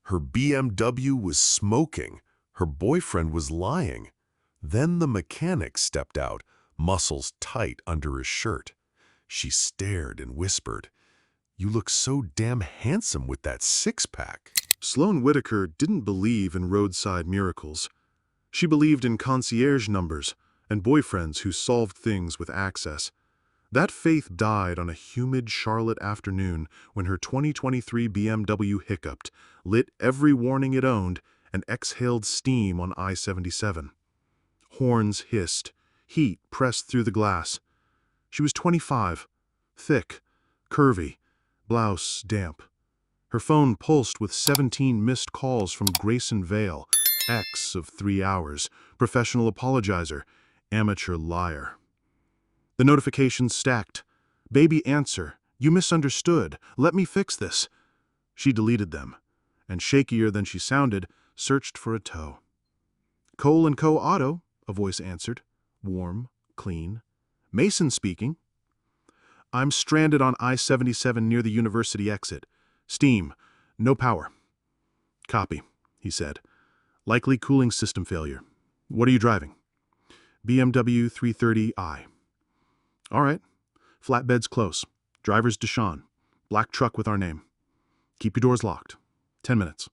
Her BMW was smoking. Her boyfriend was lying. Then the mechanic stepped out, muscles tight under his shirt. She stared and whispered, "You look so damn handsome with that six-pack." Sloane Whitaker didn't believe in roadside miracles. She believed in concierge numbers and boyfriends who solved things with access. That faith died on a humid Charlotte afternoon when her 2023 BMW hiccuped, lit every warning it owned, and exhaled steam on I-77. Horns hissed. Heat pressed through the glass. She was 25, thick, curvy, blouse damp. Her phone pulsed with 17 missed calls from Grayson Vale, ex of 3 hours, professional apologizer, amateur liar. The notifications stacked. "Baby, answer. You misunderstood. Let me fix this." She deleted them, and shakier than she sounded, searched for a tow. "Cole & Co. Auto," a voice answered. Warm, clean. "Mason speaking." "I'm stranded on I-77 near the university exit. Steam. No power." "Copy," he said. "Likely cooling system failure. What are you driving?" "BMW 330i." "All right. Flatbed's close. Driver's Deshawn. Black truck with our name. Keep your doors locked. 10 minutes."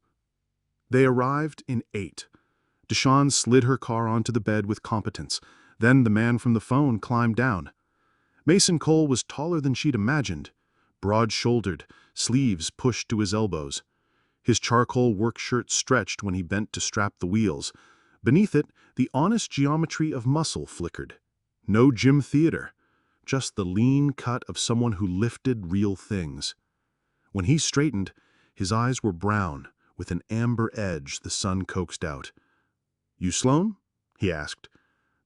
They arrived in 8. Deshawn slid her car onto the bed with competence. Then the man from the phone climbed down. Mason Cole was taller than she'd imagined. Broad-shouldered, sleeves pushed to his elbows. His charcoal work shirt stretched when he bent to strap the wheels. Beneath it, the honest geometry of muscle flickered. No gym theater, just the lean cut of someone who lifted real things. When he straightened, his eyes were brown, with an amber edge the sun coaxed out. "You Sloane?" he asked.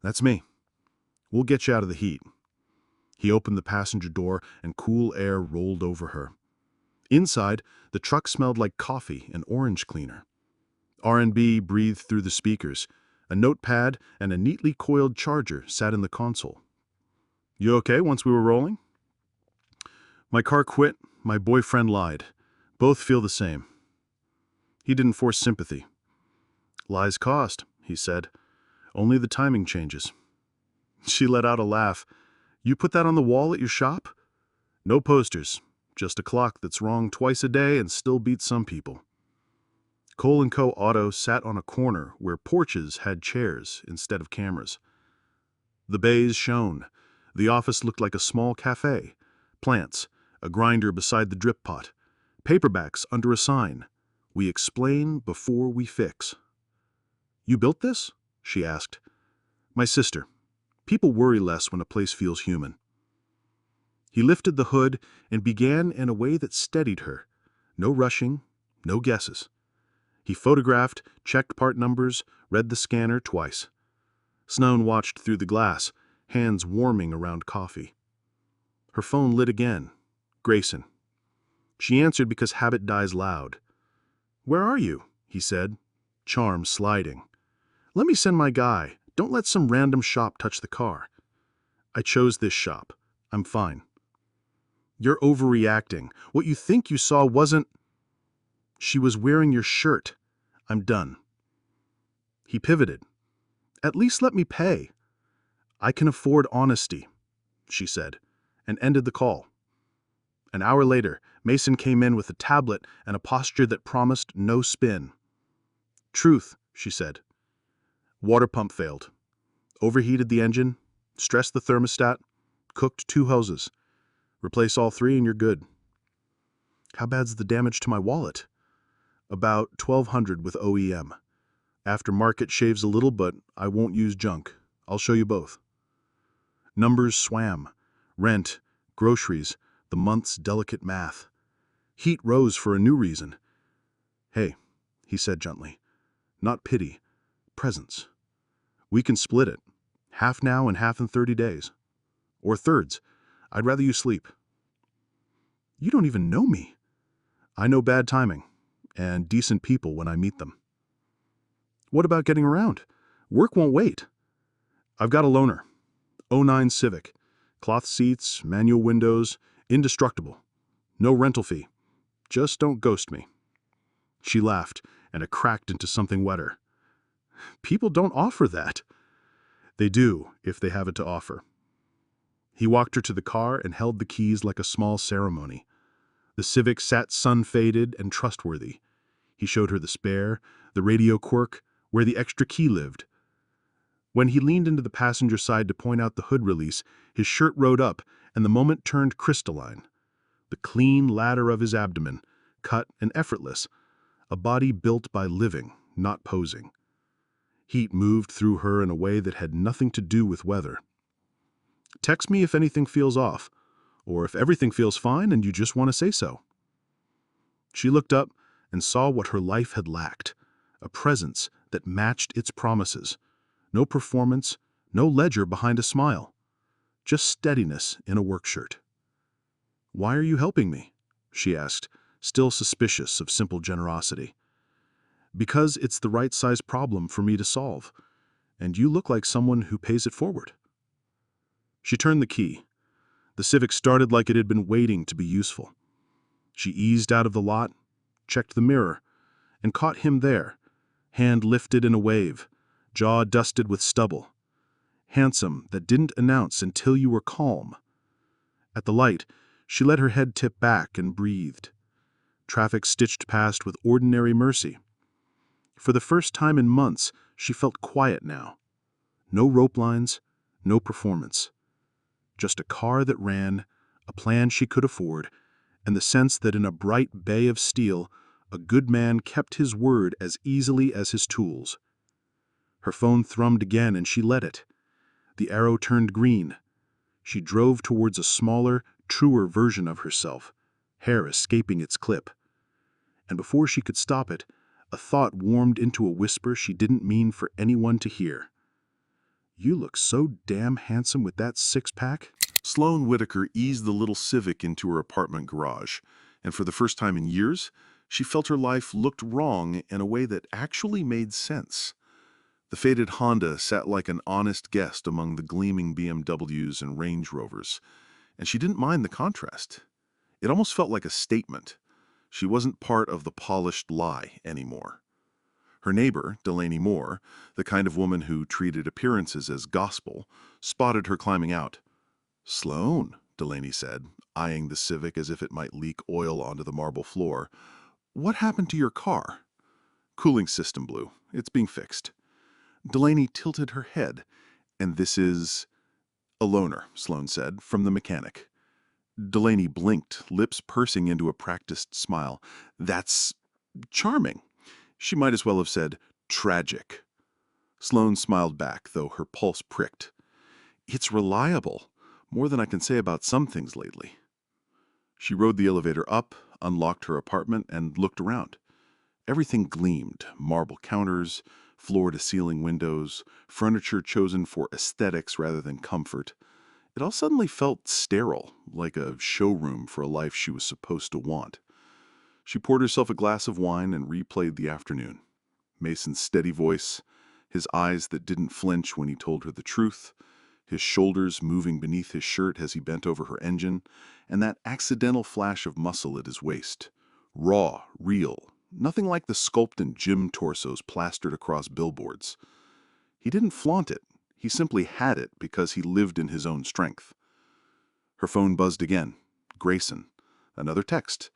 "That's me. We'll get you out of the heat." He opened the passenger door and cool air rolled over her. Inside, the truck smelled like coffee and orange cleaner. R&B breathed through the speakers. A notepad and a neatly coiled charger sat in the console. "You okay once we were rolling?" "My car quit. My boyfriend lied. Both feel the same." He didn't force sympathy. "Lies cost," he said. "Only the timing changes." She let out a laugh. "You put that on the wall at your shop?" "No posters. Just a clock that's wrong twice a day and still beats some people." Cole & Co. Auto sat on a corner where porches had chairs instead of cameras. The bays shone. The office looked like a small cafe. Plants, a grinder beside the drip pot, paperbacks under a sign. "We explain before we fix." "You built this?" she asked. "My sister. People worry less when a place feels human." He lifted the hood and began in a way that steadied her. No rushing, no guesses. He photographed, checked part numbers, read the scanner twice. Sloane watched through the glass, hands warming around coffee. Her phone lit again. Grayson. She answered because habit dies loud. "Where are you?" he said, charm sliding. "Let me send my guy. Don't let some random shop touch the car." "I chose this shop. I'm fine." "You're overreacting. What you think you saw wasn't—" "She was wearing your shirt. I'm done." He pivoted. "At least let me pay." "I can afford honesty," she said, and ended the call. An hour later, Mason came in with a tablet and a posture that promised no spin. "Truth," she said. "Water pump failed. Overheated the engine, stressed the thermostat, cooked 2 hoses. Replace all 3 and you're good." "How bad's the damage to my wallet?" "About $1,200 with OEM. Aftermarket shaves a little, but I won't use junk. I'll show you both." Numbers swam. Rent, groceries, the month's delicate math. Heat rose for a new reason. "Hey," he said gently. "Not pity. Presence. We can split it. Half now and half in 30 days. Or thirds. I'd rather you sleep." "You don't even know me." "I know bad timing. And decent people when I meet them." "What about getting around? Work won't wait." "I've got a loaner. '09 Civic. Cloth seats, manual windows, indestructible. No rental fee. Just don't ghost me." She laughed, and it cracked into something wetter. People don't offer that. They do, if they have it to offer. He walked her to the car and held the keys like a small ceremony. The Civic sat sun-faded and trustworthy. He showed her the spare, the radio quirk, where the extra key lived. When he leaned into the passenger side to point out the hood release, his shirt rode up, and the moment turned crystalline. The clean ladder of his abdomen, cut and effortless, a body built by living, not posing. Heat moved through her in a way that had nothing to do with weather. Text me if anything feels off, or if everything feels fine and you just want to say so. She looked up and saw what her life had lacked, a presence that matched its promises. No performance, no ledger behind a smile. Just steadiness in a work shirt. "Why are you helping me?" she asked, still suspicious of simple generosity. "Because it's the right size problem for me to solve, and you look like someone who pays it forward." She turned the key. The Civic started like it had been waiting to be useful. She eased out of the lot, checked the mirror, and caught him there, hand lifted in a wave, jaw dusted with stubble. Handsome that didn't announce until you were calm. At the light, she let her head tip back and breathed. Traffic stitched past with ordinary mercy. For the first time in months, she felt quiet now. No rope lines, no performance. Just a car that ran, a plan she could afford, and the sense that in a bright bay of steel, a good man kept his word as easily as his tools. Her phone thrummed again and she let it. The arrow turned green. She drove towards a smaller, truer version of herself, hair escaping its clip. And before she could stop it, a thought warmed into a whisper she didn't mean for anyone to hear. "You look so damn handsome with that six-pack." Sloane Whitaker eased the little Civic into her apartment garage, and for the first time in years, she felt her life looked wrong in a way that actually made sense. The faded Honda sat like an honest guest among the gleaming BMWs and Range Rovers, and she didn't mind the contrast. It almost felt like a statement. She wasn't part of the polished lie anymore. Her neighbor, Delaney Moore, the kind of woman who treated appearances as gospel, spotted her climbing out. "Sloane," Delaney said, eyeing the Civic as if it might leak oil onto the marble floor. "What happened to your car?" "Cooling system blew. It's being fixed." Delaney tilted her head. "And this is—" "A loaner," Sloane said, "from the mechanic." Delaney blinked, lips pursing into a practiced smile. "That's charming." She might as well have said, "tragic." Sloane smiled back, though her pulse pricked. "It's reliable, more than I can say about some things lately." She rode the elevator up, unlocked her apartment, and looked around. Everything gleamed, marble counters, floor-to-ceiling windows, furniture chosen for aesthetics rather than comfort. It all suddenly felt sterile, like a showroom for a life she was supposed to want. She poured herself a glass of wine and replayed the afternoon. Mason's steady voice, his eyes that didn't flinch when he told her the truth, his shoulders moving beneath his shirt as he bent over her engine, and that accidental flash of muscle at his waist. Raw, real, nothing like the sculpted gym torsos plastered across billboards. He didn't flaunt it. He simply had it because he lived in his own strength. Her phone buzzed again. Grayson. Another text.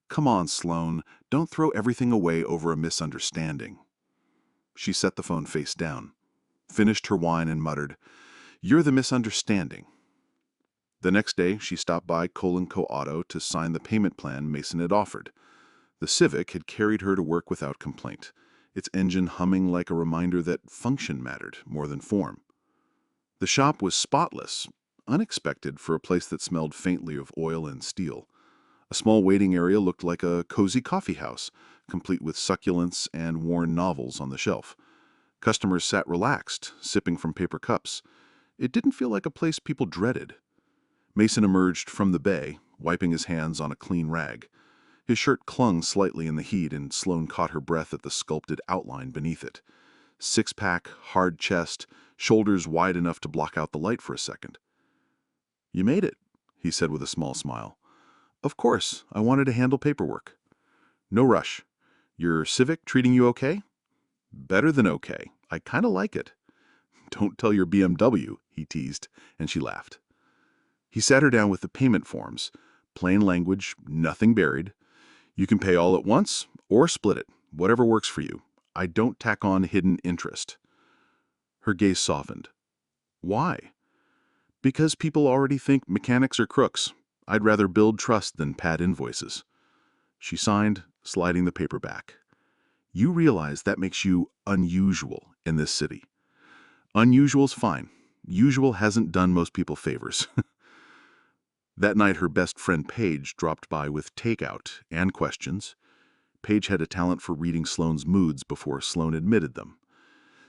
"Come on, Sloane. Don't throw everything away over a misunderstanding." She set the phone face down, finished her wine and muttered, "You're the misunderstanding." The next day, she stopped by Cole & Co. Auto to sign the payment plan Mason had offered. The Civic had carried her to work without complaint, its engine humming like a reminder that function mattered more than form. The shop was spotless, unexpected for a place that smelled faintly of oil and steel. A small waiting area looked like a cozy coffee house, complete with succulents and worn novels on the shelf. Customers sat relaxed, sipping from paper cups. It didn't feel like a place people dreaded. Mason emerged from the bay, wiping his hands on a clean rag. His shirt clung slightly in the heat, and Sloane caught her breath at the sculpted outline beneath it. Six-pack, hard chest, shoulders wide enough to block out the light for a second. "You made it," he said with a small smile. "Of course, I wanted to handle paperwork." "No rush. Your Civic treating you okay? Better than okay. I kind of like it. Don't tell your BMW, he teased, and she laughed. He sat her down with the payment forms. Plain language, nothing buried. You can pay all at once or split it, whatever works for you. I don't tack on hidden interest. Her gaze softened. Why? Because people already think mechanics are crooks. I'd rather build trust than pad invoices. She signed, sliding the paper back. You realize that makes you unusual in this city. Unusual's fine. Usual hasn't done most people favors. That night, her best friend Paige dropped by with takeout and questions. Paige had a talent for reading Sloane's moods before Sloane admitted them.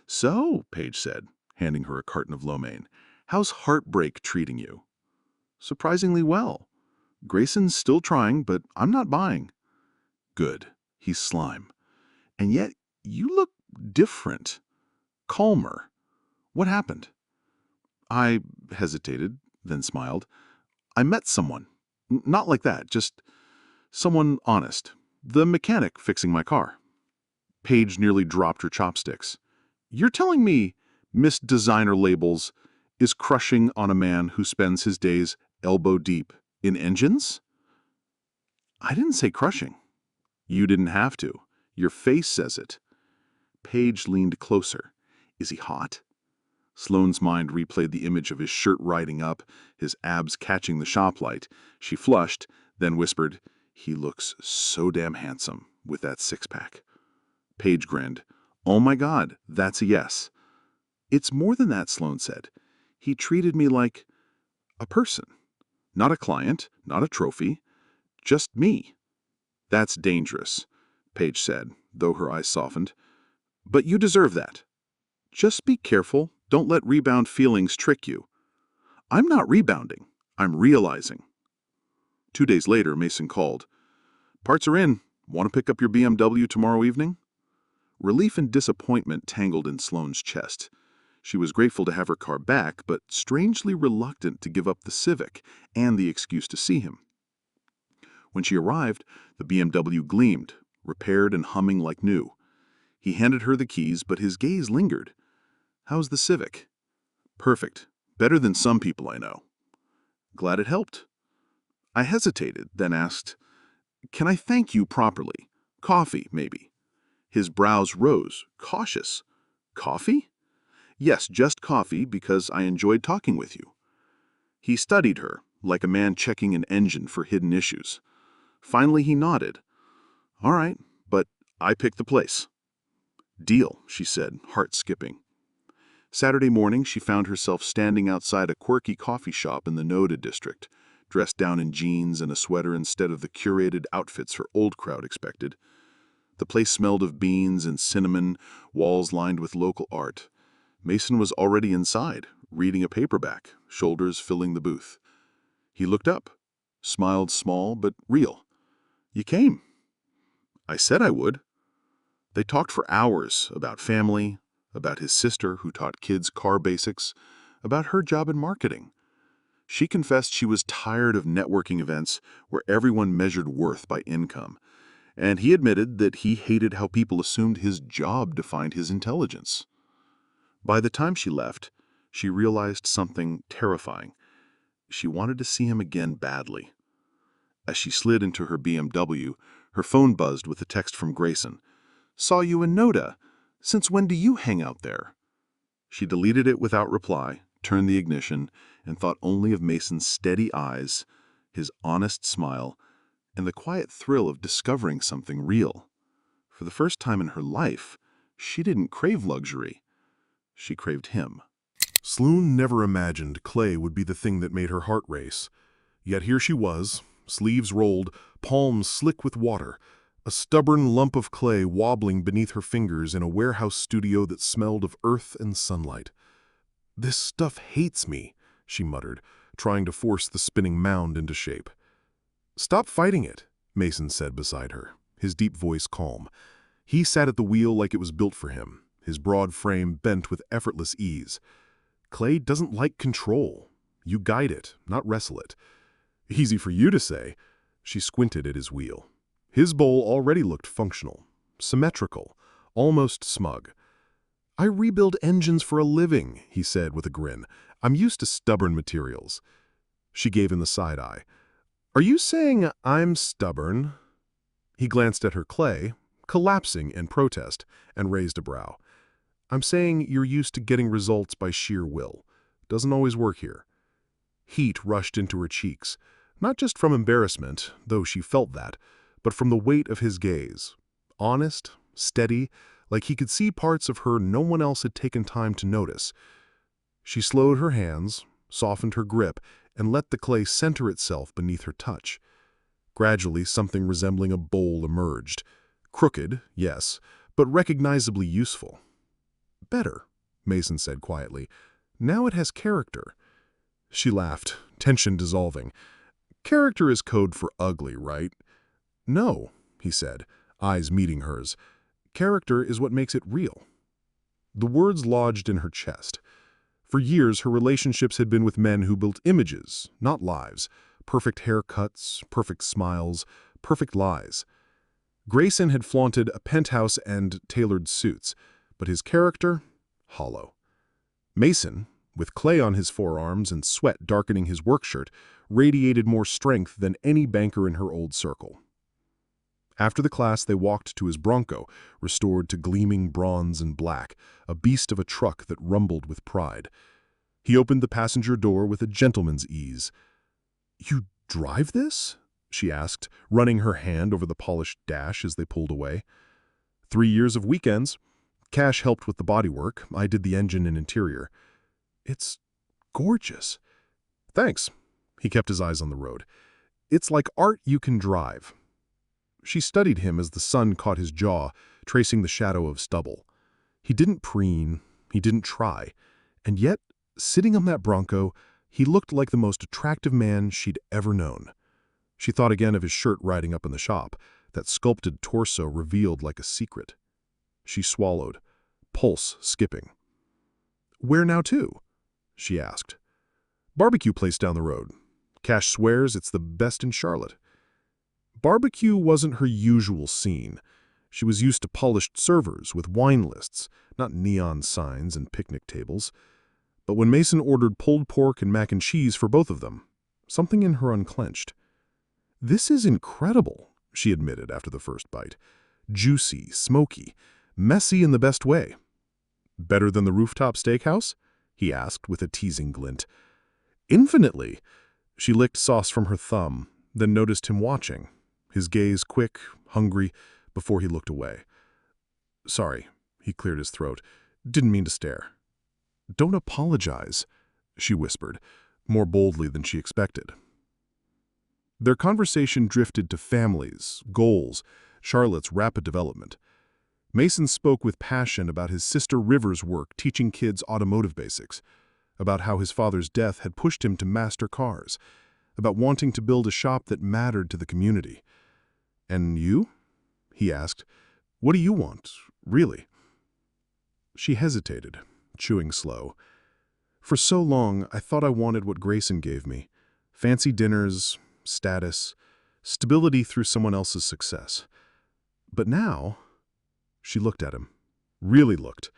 So, Paige said, handing her a carton of lo mein, how's heartbreak treating you? Surprisingly well. Grayson's still trying, but I'm not buying. Good. He's slime. And yet, you look different. Calmer. What happened? I hesitated, then smiled. I met someone. Not like that, just someone honest. The mechanic fixing my car. Paige nearly dropped her chopsticks. You're telling me Miss Designer Labels is crushing on a man who spends his days elbow deep in engines? I didn't say crushing. You didn't have to. Your face says it. Paige leaned closer. Is he hot? Sloane's mind replayed the image of his shirt riding up, his abs catching the shop light. She flushed, then whispered, he looks so damn handsome with that six-pack. Paige grinned. Oh my God, that's a yes. It's more than that, Sloane said. He treated me like a person. Not a client, not a trophy, just me. That's dangerous, Paige said, though her eyes softened. But you deserve that. Just be careful. Don't let rebound feelings trick you. I'm not rebounding. I'm realizing. 2 days later, Mason called. Parts are in. Want to pick up your BMW tomorrow evening? Relief and disappointment tangled in Sloane's chest. She was grateful to have her car back, but strangely reluctant to give up the Civic and the excuse to see him. When she arrived, the BMW gleamed, repaired and humming like new. He handed her the keys, but his gaze lingered. How's the Civic? Perfect. Better than some people I know. Glad it helped. I hesitated, then asked, Can I thank you properly? Coffee, maybe. His brows rose, cautious. Coffee? Yes, just coffee, because I enjoyed talking with you. He studied her, like a man checking an engine for hidden issues. Finally, he nodded. All right, but I picked the place. Deal, she said, heart skipping. Saturday morning, she found herself standing outside a quirky coffee shop in the Noda district, dressed down in jeans and a sweater instead of the curated outfits her old crowd expected. The place smelled of beans and cinnamon, walls lined with local art. Mason was already inside, reading a paperback, shoulders filling the booth. He looked up, smiled small but real. You came. I said I would. They talked for hours about family, about his sister who taught kids car basics, about her job in marketing. She confessed she was tired of networking events where everyone measured worth by income, and he admitted that he hated how people assumed his job defined his intelligence. By the time she left, she realized something terrifying. She wanted to see him again badly. As she slid into her BMW, her phone buzzed with a text from Grayson. Saw you in Noda. Since when do you hang out there? She deleted it without reply, turned the ignition, and thought only of Mason's steady eyes, his honest smile, and the quiet thrill of discovering something real. For the first time in her life, she didn't crave luxury. She craved him. Sloane never imagined clay would be the thing that made her heart race. Yet here she was, sleeves rolled, palms slick with water, a stubborn lump of clay wobbling beneath her fingers in a warehouse studio that smelled of earth and sunlight. This stuff hates me, she muttered, trying to force the spinning mound into shape. Stop fighting it, Mason said beside her, his deep voice calm. He sat at the wheel like it was built for him, his broad frame bent with effortless ease. Clay doesn't like control. You guide it, not wrestle it. Easy for you to say. She squinted at his wheel. His bowl already looked functional. symmetrical, almost smug. "I rebuild engines for a living," he said with a grin. "I'm used to stubborn materials." She gave him the side eye. "Are you saying I'm stubborn?" He glanced at her clay, collapsing in protest, and raised a brow. "I'm saying you're used to getting results by sheer will. Doesn't always work here." Heat rushed into her cheeks, not just from embarrassment, though she felt that, but from the weight of his gaze. Honest, steady, like he could see parts of her no one else had taken time to notice. She slowed her hands, softened her grip, and let the clay center itself beneath her touch. Gradually, something resembling a bowl emerged. Crooked, yes, but recognizably useful. "Better," Mason said quietly. "Now it has character." She laughed, tension dissolving. "Character is code for ugly, right?" "No," he said, eyes meeting hers. "Character is what makes it real." The words lodged in her chest. For years, her relationships had been with men who built images, not lives. Perfect haircuts, perfect smiles, perfect lies. Grayson had flaunted a penthouse and tailored suits, but his character? Hollow. Mason, with clay on his forearms and sweat darkening his work shirt, radiated more strength than any banker in her old circle. After the class, they walked to his Bronco, restored to gleaming bronze and black, a beast of a truck that rumbled with pride. He opened the passenger door with a gentleman's ease. "You drive this?" she asked, running her hand over the polished dash as they pulled away. 3 years of weekends. Cash helped with the bodywork. I did the engine and interior. "It's gorgeous." "Thanks." He kept his eyes on the road. "It's like art you can drive." She studied him as the sun caught his jaw, tracing the shadow of stubble. He didn't preen, he didn't try, and yet, sitting on that Bronco, he looked like the most attractive man she'd ever known. She thought again of his shirt riding up in the shop, that sculpted torso revealed like a secret. She swallowed, pulse skipping. "Where now to?" she asked. "Barbecue place down the road. Cash swears it's the best in Charlotte." Barbecue wasn't her usual scene. She was used to polished servers with wine lists, not neon signs and picnic tables. But when Mason ordered pulled pork and mac and cheese for both of them, something in her unclenched. "This is incredible," she admitted after the first bite. "Juicy, smoky, messy in the best way." "Better than the rooftop steakhouse?" he asked with a teasing glint. "Infinitely." She licked sauce from her thumb, then noticed him watching, his gaze quick, hungry, before he looked away. "Sorry," he cleared his throat. "Didn't mean to stare." "Don't apologize," she whispered, more boldly than she expected. Their conversation drifted to families, goals, Charlotte's rapid development. Mason spoke with passion about his sister River's work teaching kids automotive basics, about how his father's death had pushed him to master cars, about wanting to build a shop that mattered to the community. "And you?" he asked. "What do you want, really?" She hesitated, chewing slow. "For so long, I thought I wanted what Grayson gave me. Fancy dinners, status, stability through someone else's success. But now," she looked at him, really looked.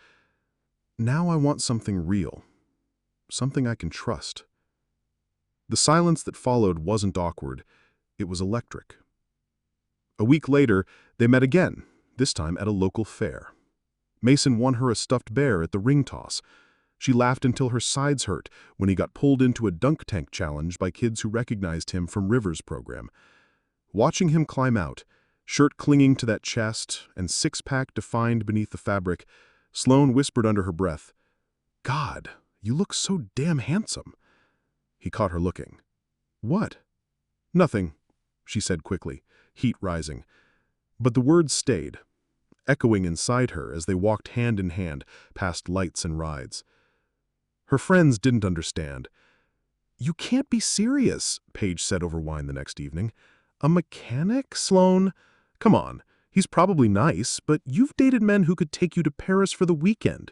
"Now I want something real, something I can trust." The silence that followed wasn't awkward, it was electric. A week later, they met again, this time at a local fair. Mason won her a stuffed bear at the ring toss. She laughed until her sides hurt when he got pulled into a dunk tank challenge by kids who recognized him from Rivers' program. Watching him climb out, shirt clinging to that chest and six-pack defined beneath the fabric, Sloane whispered under her breath, "God, you look so damn handsome." He caught her looking. "What?" "Nothing," she said quickly, heat rising. But the words stayed, echoing inside her as they walked hand in hand past lights and rides. Her friends didn't understand. "You can't be serious," Paige said over wine the next evening. "A mechanic, Sloane? Come on, he's probably nice, but you've dated men who could take you to Paris for the weekend."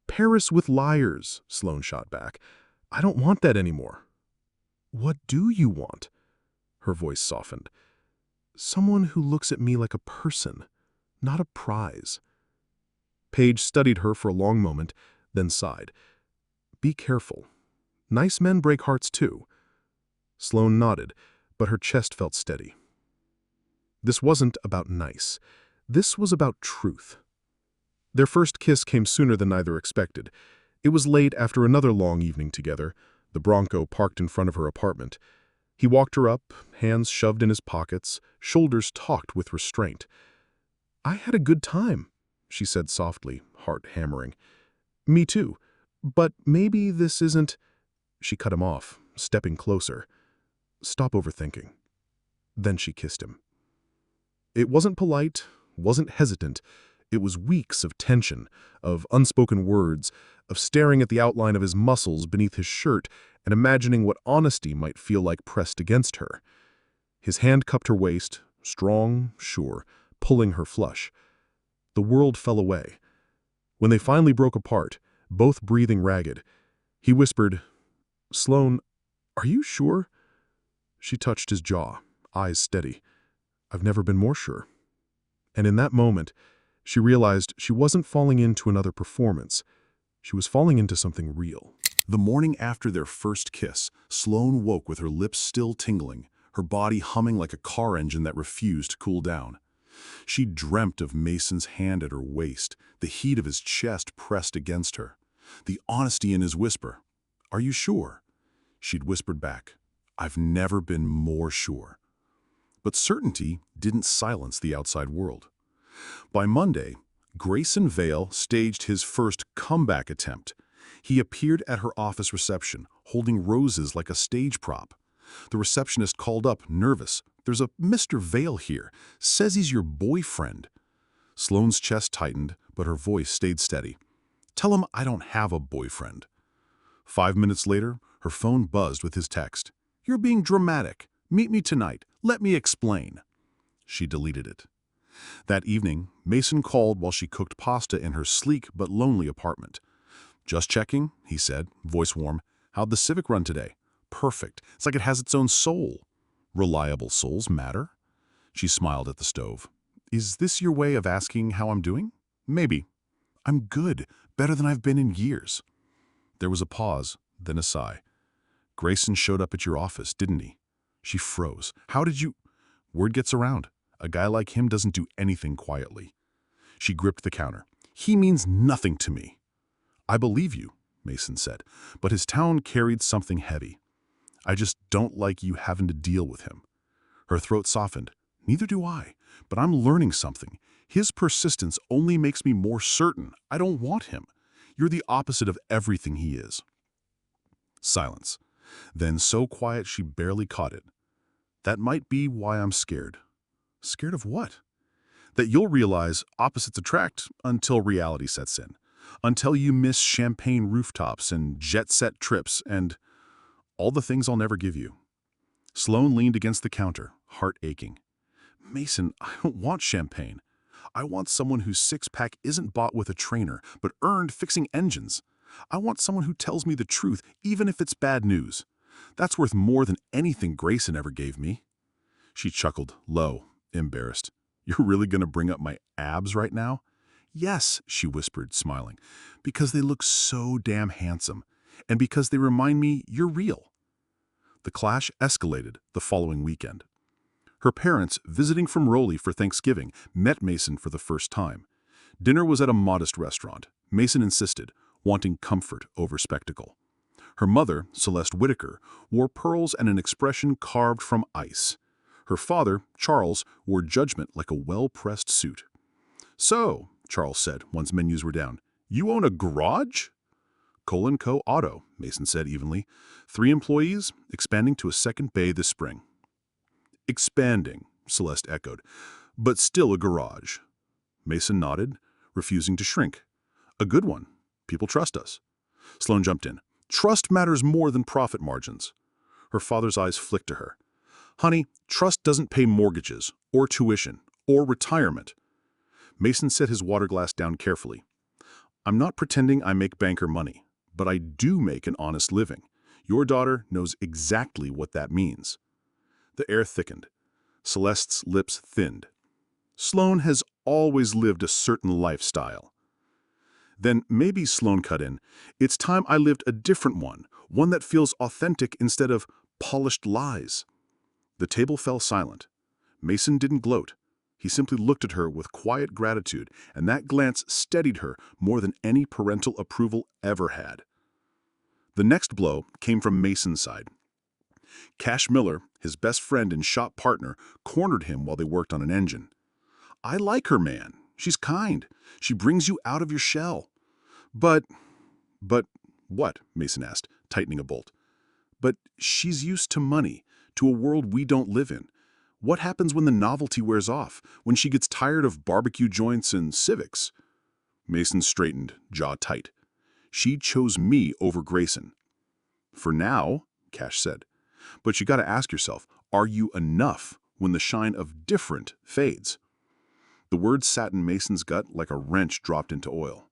"Paris with liars," Sloane shot back. "I don't want that anymore." "What do you want?" Her voice softened. "Someone who looks at me like a person, not a prize. Paige studied her for a long moment, then sighed. Be careful. Nice men break hearts too. Sloane nodded, but her chest felt steady. This wasn't about nice. This was about truth. Their first kiss came sooner than either expected. It was late after another long evening together, the Bronco parked in front of her apartment. He walked her up, hands shoved in his pockets, shoulders taut with restraint. I had a good time, she said softly, heart hammering. Me too. But maybe this isn't... She cut him off, stepping closer. Stop overthinking. Then she kissed him. It wasn't polite, wasn't hesitant. It was weeks of tension, of unspoken words, of staring at the outline of his muscles beneath his shirt and imagining what honesty might feel like pressed against her. His hand cupped her waist, strong, sure, pulling her flush. The world fell away. When they finally broke apart, both breathing ragged, he whispered, Sloane, are you sure? She touched his jaw, eyes steady. I've never been more sure. And in that moment, she realized she wasn't falling into another performance. She was falling into something real. The morning after their first kiss, Sloane woke with her lips still tingling, her body humming like a car engine that refused to cool down. She dreamt of Mason's hand at her waist, the heat of his chest pressed against her, the honesty in his whisper. Are you sure? She'd whispered back, I've never been more sure. But certainty didn't silence the outside world. By Monday, Grayson Vale staged his first comeback attempt. He appeared at her office reception, holding roses like a stage prop. The receptionist called up, nervous. There's a Mr. Vale here. Says he's your boyfriend. Sloane's chest tightened, but her voice stayed steady. Tell him I don't have a boyfriend. 5 minutes later, her phone buzzed with his text. You're being dramatic. Meet me tonight. Let me explain. She deleted it. That evening, Mason called while she cooked pasta in her sleek but lonely apartment. Just checking, he said, voice warm. How'd the Civic run today? Perfect. It's like it has its own soul. Reliable souls matter. She smiled at the stove. Is this your way of asking how I'm doing? Maybe. I'm good. Better than I've been in years. There was a pause, then a sigh. Grayson showed up at your office, didn't he? She froze. How did you... Word gets around. A guy like him doesn't do anything quietly. She gripped the counter. He means nothing to me. I believe you, Mason said, but his tone carried something heavy. I just don't like you having to deal with him. Her throat softened. Neither do I, but I'm learning something. His persistence only makes me more certain I don't want him. You're the opposite of everything he is. Silence. Then so quiet she barely caught it. That might be why I'm scared. Scared of what? That you'll realize opposites attract until reality sets in. Until you miss champagne rooftops and jet-set trips and all the things I'll never give you. Sloane leaned against the counter, heart aching. Mason, I don't want champagne. I want someone whose six-pack isn't bought with a trainer, but earned fixing engines. I want someone who tells me the truth, even if it's bad news. That's worth more than anything Grayson ever gave me. She chuckled, low, embarrassed. You're really going to bring up my abs right now? Yes, she whispered, smiling, because they look so damn handsome, and because they remind me you're real. The clash escalated the following weekend. Her parents, visiting from Raleigh for Thanksgiving, met Mason for the first time. Dinner was at a modest restaurant. Mason insisted, wanting comfort over spectacle. Her mother, Celeste Whitaker, wore pearls and an expression carved from ice. Her father, Charles, wore judgment like a well-pressed suit. So, Charles said, once menus were down, you own a garage? Cole & Co. Auto, Mason said evenly. 3 employees, expanding to a second bay this spring. Expanding, Celeste echoed, but still a garage. Mason nodded, refusing to shrink. A good one. People trust us. Sloane jumped in. Trust matters more than profit margins. Her father's eyes flicked to her. Honey, trust doesn't pay mortgages, or tuition, or retirement. Mason set his water glass down carefully. I'm not pretending I make banker money, but I do make an honest living. Your daughter knows exactly what that means. The air thickened. Celeste's lips thinned. Sloane has always lived a certain lifestyle. Then maybe, Sloane cut in, it's time I lived a different one that feels authentic instead of polished lies. The table fell silent. Mason didn't gloat. He simply looked at her with quiet gratitude, and that glance steadied her more than any parental approval ever had. The next blow came from Mason's side. Cash Miller, his best friend and shop partner, cornered him while they worked on an engine. "I like her, man. She's kind. She brings you out of your shell." But what?" Mason asked, tightening a bolt. "But she's used to money, to a world we don't live in. What happens when the novelty wears off, when she gets tired of barbecue joints and civics?" Mason straightened, jaw tight. "She chose me over Grayson." "For now," Cash said. "But you gotta ask yourself, are you enough when the shine of different fades?" The words sat in Mason's gut like a wrench dropped into oil.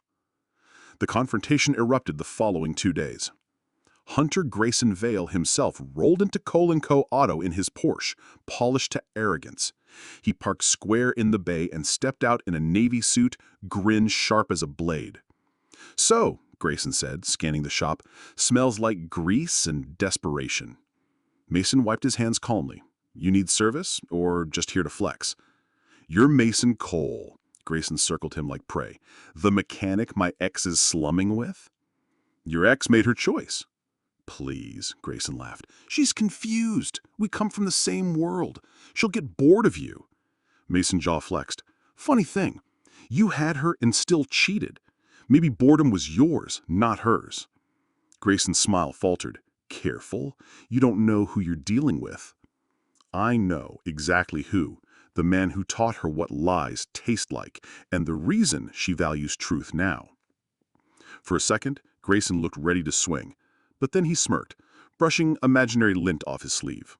The confrontation erupted the following 2 days. Hunter Grayson Vale himself rolled into Cole & Co. Auto in his Porsche, polished to arrogance. He parked square in the bay and stepped out in a navy suit, grin sharp as a blade. "So," Grayson said, scanning the shop, "smells like grease and desperation." Mason wiped his hands calmly. "You need service, or just here to flex?" "You're Mason Cole." Grayson circled him like prey. "The mechanic my ex is slumming with?" "Your ex made her choice." "Please," Grayson laughed. "She's confused. We come from the same world. She'll get bored of you." Mason's jaw flexed. "Funny thing, you had her and still cheated. Maybe boredom was yours, not hers." Grayson's smile faltered. "Careful. You don't know who you're dealing with." "I know exactly who. The man who taught her what lies taste like, and the reason she values truth now." For a second, Grayson looked ready to swing, but then he smirked, brushing imaginary lint off his sleeve.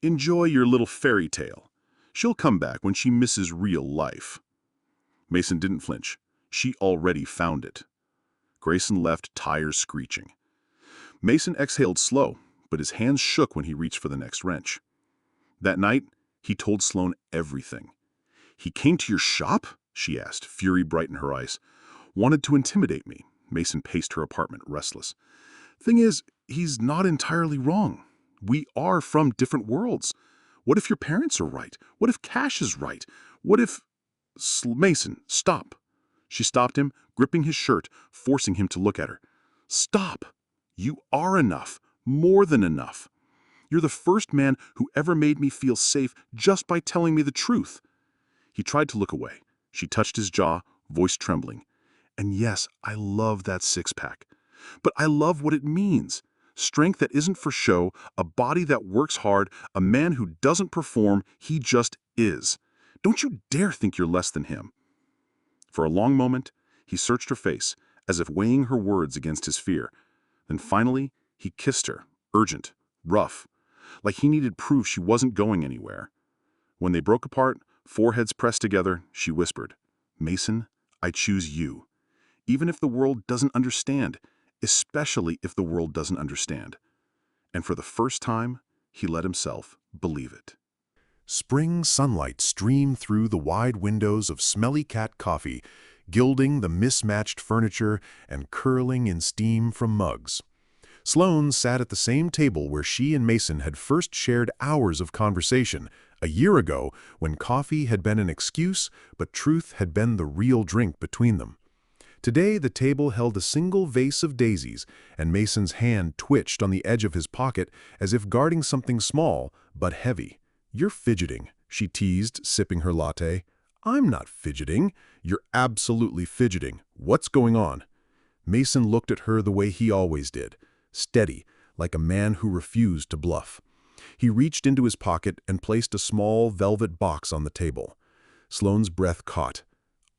"Enjoy your little fairy tale. She'll come back when she misses real life." Mason didn't flinch. She already found it. Grayson left, tires screeching. Mason exhaled slow, but his hands shook when he reached for the next wrench. That night, he told Sloane everything. "He came to your shop?" she asked, fury bright in her eyes. "Wanted to intimidate me." Mason paced her apartment, restless. "Thing is, he's not entirely wrong. We are from different worlds. What if your parents are right? What if Cash is right? What if—" "Mason, stop." She stopped him, gripping his shirt, forcing him to look at her. "Stop. You are enough. More than enough. You're the first man who ever made me feel safe just by telling me the truth." He tried to look away. She touched his jaw, voice trembling. "And yes, I love that six-pack. But I love what it means. Strength that isn't for show, a body that works hard, a man who doesn't perform, he just is. Don't you dare think you're less than him." For a long moment, he searched her face, as if weighing her words against his fear. Then finally, he kissed her, urgent, rough, like he needed proof she wasn't going anywhere. When they broke apart, foreheads pressed together, she whispered, "Mason, I choose you. Even if the world doesn't understand, especially if the world doesn't understand." And for the first time, he let himself believe it. Spring sunlight streamed through the wide windows of Smelly Cat Coffee, gilding the mismatched furniture and curling in steam from mugs. Sloane sat at the same table where she and Mason had first shared hours of conversation, a year ago, when coffee had been an excuse, but truth had been the real drink between them. Today, the table held a single vase of daisies, and Mason's hand twitched on the edge of his pocket as if guarding something small, but heavy. "You're fidgeting," she teased, sipping her latte. "I'm not fidgeting. You're absolutely fidgeting. What's going on?" Mason looked at her the way he always did, steady, like a man who refused to bluff. He reached into his pocket and placed a small velvet box on the table. Sloane's breath caught.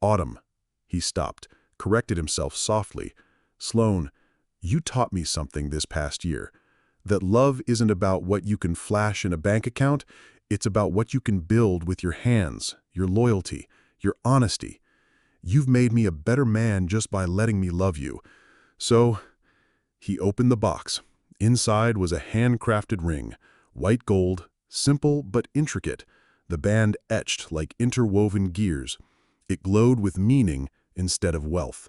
"Autumn." He stopped, corrected himself softly. "Sloane, you taught me something this past year. That love isn't about what you can flash in a bank account, it's about what you can build with your hands, your loyalty, your honesty. You've made me a better man just by letting me love you. So," he opened the box. Inside was a handcrafted ring, white gold, simple but intricate, the band etched like interwoven gears. It glowed with meaning instead of wealth.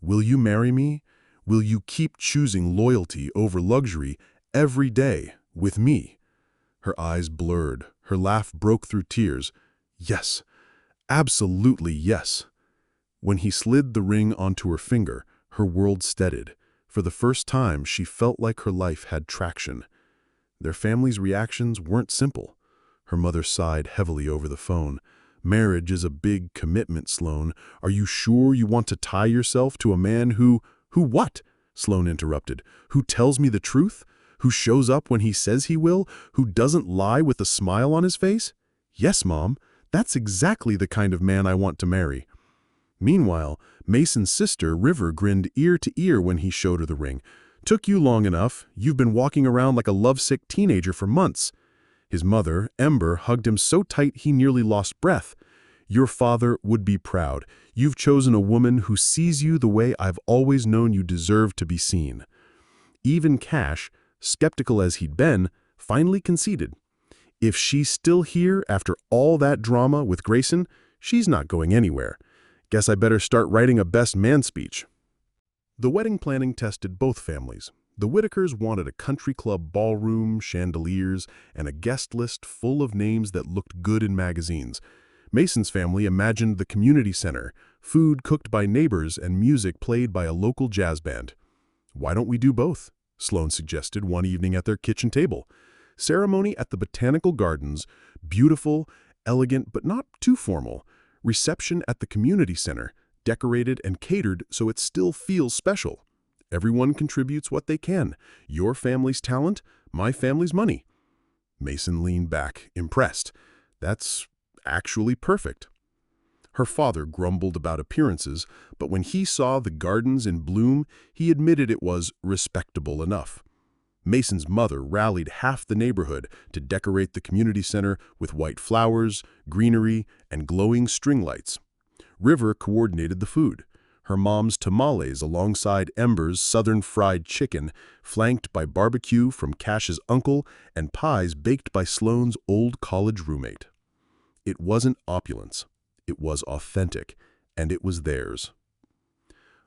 Will you marry me? Will you keep choosing loyalty over luxury every day with me? Her eyes blurred. Her laugh broke through tears. Yes, absolutely yes. When he slid the ring onto her finger, her world steadied. For the first time, she felt like her life had traction. Their family's reactions weren't simple. Her mother sighed heavily over the phone. Marriage is a big commitment, Sloane. Are you sure you want to tie yourself to a man who what? Sloane interrupted. Who tells me the truth? Who shows up when he says he will? Who doesn't lie with a smile on his face? Yes, Mom. That's exactly the kind of man I want to marry. Meanwhile, Mason's sister, River, grinned ear to ear when he showed her the ring. Took you long enough. You've been walking around like a lovesick teenager for months. His mother, Ember, hugged him so tight he nearly lost breath. Your father would be proud. You've chosen a woman who sees you the way I've always known you deserve to be seen. Even Cash, skeptical as he'd been, finally conceded. If she's still here after all that drama with Grayson, she's not going anywhere. Guess I better start writing a best man speech. The wedding planning tested both families. The Whitakers wanted a country club ballroom, chandeliers, and a guest list full of names that looked good in magazines. Mason's family imagined the community center, food cooked by neighbors, and music played by a local jazz band. Why don't we do both? Sloane suggested one evening at their kitchen table. Ceremony at the Botanical Gardens, beautiful, elegant, but not too formal. Reception at the community center, decorated and catered so it still feels special. Everyone contributes what they can. Your family's talent, my family's money. Mason leaned back, impressed. That's actually perfect. Her father grumbled about appearances, but when he saw the gardens in bloom, he admitted it was respectable enough. Mason's mother rallied half the neighborhood to decorate the community center with white flowers, greenery, and glowing string lights. River coordinated the food. Her mom's tamales alongside Ember's southern fried chicken, flanked by barbecue from Cash's uncle and pies baked by Sloane's old college roommate. It wasn't opulence. It was authentic, and it was theirs.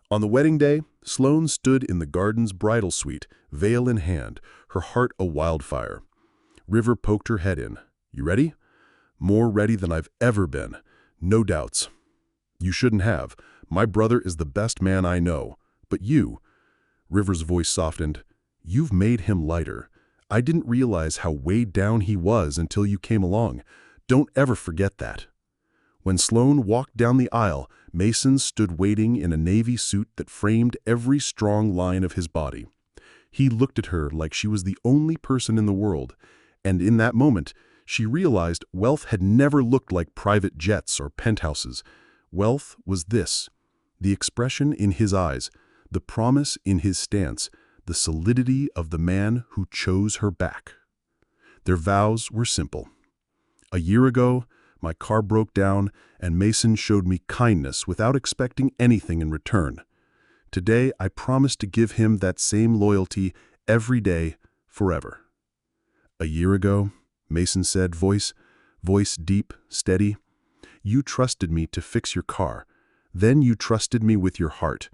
On the wedding day, Sloane stood in the garden's bridal suite, veil in hand, her heart a wildfire. River poked her head in. You ready? More ready than I've ever been. No doubts. You shouldn't have. My brother is the best man I know. But you, River's voice softened, you've made him lighter. I didn't realize how weighed down he was until you came along. Don't ever forget that. When Sloane walked down the aisle, Mason stood waiting in a navy suit that framed every strong line of his body. He looked at her like she was the only person in the world, and in that moment, she realized wealth had never looked like private jets or penthouses. Wealth was this, the expression in his eyes, the promise in his stance, the solidity of the man who chose her back. Their vows were simple. A year ago, my car broke down, and Mason showed me kindness without expecting anything in return. Today, I promise to give him that same loyalty every day, forever. A year ago, Mason said, voice deep, steady, you trusted me to fix your car. Then you trusted me with your heart.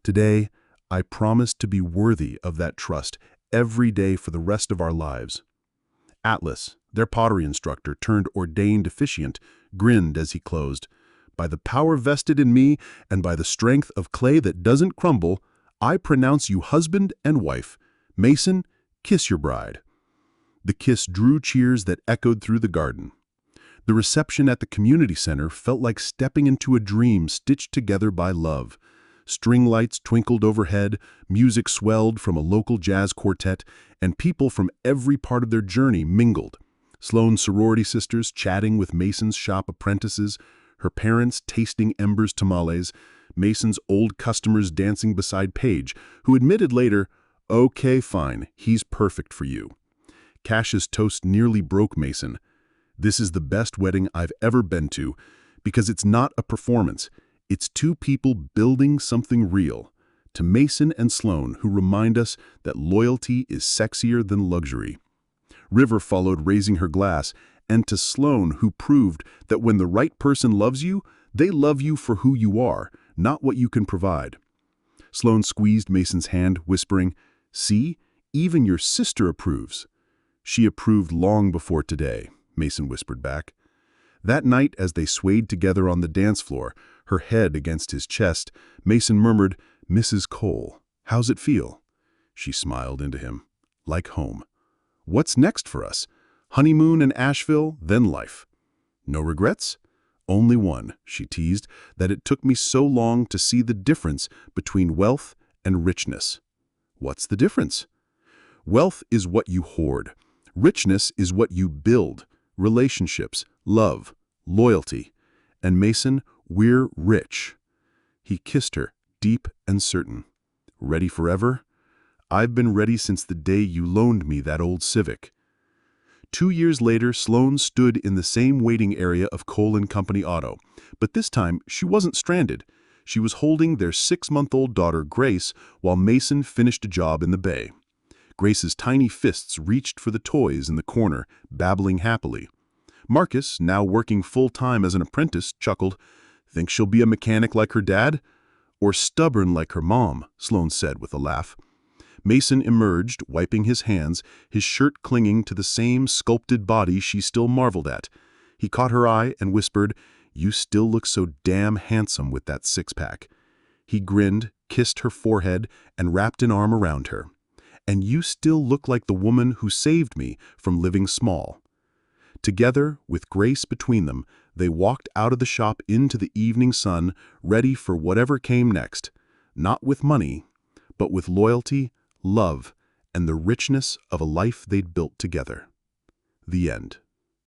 Today, I promise to be worthy of that trust every day for the rest of our lives. Atlas, their pottery instructor turned ordained officiant, grinned as he closed. By the power vested in me and by the strength of clay that doesn't crumble, I pronounce you husband and wife. Mason, kiss your bride. The kiss drew cheers that echoed through the garden. The reception at the community center felt like stepping into a dream stitched together by love. String lights twinkled overhead, music swelled from a local jazz quartet, and people from every part of their journey mingled. Sloane's sorority sisters chatting with Mason's shop apprentices, her parents tasting Ember's tamales, Mason's old customers dancing beside Paige, who admitted later, okay, fine, he's perfect for you. Cash's toast nearly broke Mason. This is the best wedding I've ever been to, because it's not a performance. It's two people building something real. To Mason and Sloane, who remind us that loyalty is sexier than luxury. River followed, raising her glass, and to Sloane, who proved that when the right person loves you, they love you for who you are, not what you can provide. Sloane squeezed Mason's hand, whispering, "See, even your sister approves." "She approved long before today," Mason whispered back. That night, as they swayed together on the dance floor, her head against his chest, Mason murmured, "Mrs. Cole, how's it feel?" She smiled into him. "Like home." "What's next for us? Honeymoon in Asheville, then life." "No regrets?" "Only one," she teased, "that it took me so long to see the difference between wealth and richness." "What's the difference?" "Wealth is what you hoard. Richness is what you build. Relationships, love, loyalty. And Mason, we're rich." He kissed her, deep and certain. "Ready forever?" "I've been ready since the day you loaned me that old Civic." 2 years later, Sloane stood in the same waiting area of Cole & Company Auto. But this time, she wasn't stranded. She was holding their 6-month-old daughter, Grace, while Mason finished a job in the Bay. Grace's tiny fists reached for the toys in the corner, babbling happily. Marcus, now working full-time as an apprentice, chuckled. "Think she'll be a mechanic like her dad?" "Or stubborn like her mom," Sloane said with a laugh. Mason emerged, wiping his hands, his shirt clinging to the same sculpted body she still marveled at. He caught her eye and whispered, "You still look so damn handsome with that six-pack." He grinned, kissed her forehead, and wrapped an arm around her. "And you still look like the woman who saved me from living small." Together, with Grace between them, they walked out of the shop into the evening sun, ready for whatever came next, not with money, but with loyalty, love, and the richness of a life they'd built together. The end.